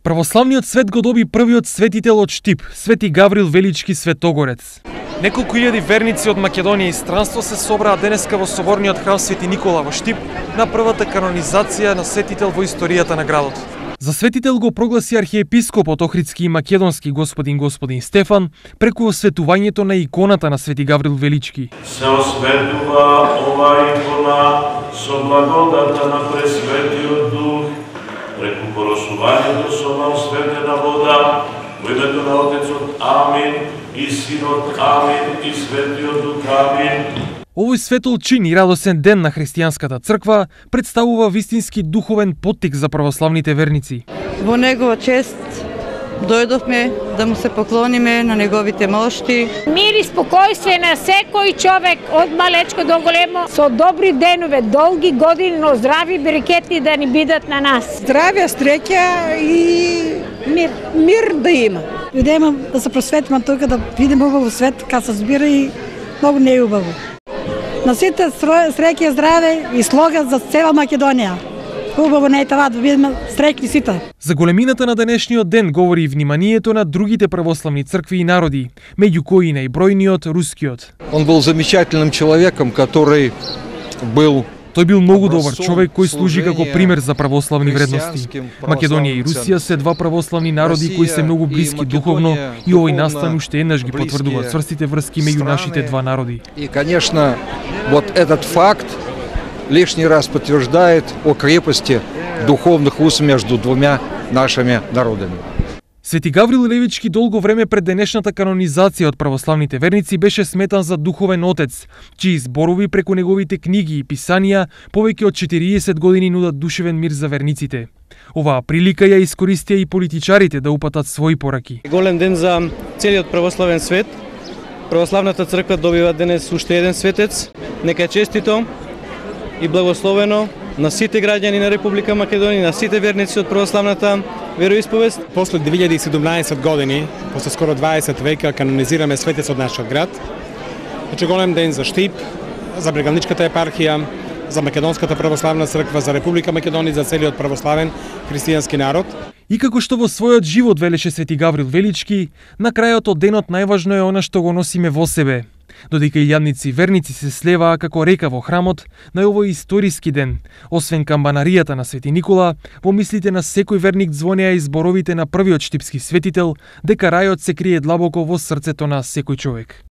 Православниот свет го доби првиот светител од Штип, Свети Гаврил Велички Светогорец. Неколку илјади верници од Македонија и странство се собраа денеска во соборниот храм Свети Никола во Штип на првата канонизација на светител во историјата на градот. За светител го прогласи архиепископот Охридски и македонски господин Стефан преку осветувањето на иконата на Свети Гаврил Велички. Се осветува ова икона со благодата на Пресветиот Дух, преку порошувањето со осветена вода, во името на Отецот Амин, и Синот Амин, и Светиот Дух Амин. Овој светол чин и радосен ден на христијанската црква представува вистински духовен поттик за православните верници. Во негова чест дојдовме да му се поклониме на неговите мошти. Мир и спокојствие на секој човек од малечко до големо, со добри денове, долги години, но здрави берекетни да ни бидат на нас. Здравје, среќа и мир да има. Идеме да се просветиме тука, да видиме убаво свет, кај се збира и многу не е убаво. На сите среќа, здраве и слога за цела Македонија. Хубаво не е това да видиме среќни сите. За големината на денешниот ден говори и вниманието на другите православни цркви и народи, меѓу кои најбројниот рускиот. Он был замечательным человеком, который был Тој бил многу добар човек кој служи како пример за православни вредности. Македонија и Русија се два православни народи кои се многу блиски духовно и овој настан уште еднаш ги потврдува цврстите врски меѓу нашите два народи. И, конечно, вот этот факт лишний раз подтверждает о крепости духовных уз между двумя нашими народами. Свети Гаврил Левички долго време пред денешната канонизација од православните верници беше сметан за духовен отец, чии зборови преку неговите книги и писанија повеќе од 40 години нудат душевен мир за верниците. Оваа прилика ја искористија и политичарите да упатат своји пораки. Голем ден за целиот православен свет. Православната црква добива денес уште еден светец. Нека е честито и благословено на сите граѓани на Република Македонија, на сите верници од православната вероисповест. После 2017 години, после скоро 20 века, канонизираме светец од нашиот град. Значи голем ден за Штип, за Брегалничката епархија, за Македонската православна црква, за Република Македонија, за целиот православен христијански народ. И како што во својот живот велеше Свети Гаврил Велички, на крајот од денот најважно е она што го носиме во себе. Додека илјадници верници се слеваа како река во храмот, на овој историски ден, освен камбанаријата на Свети Никола, во мислите на секој верник звонеа и зборовите на првиот штипски светител, дека рајот се крие длабоко во срцето на секој човек.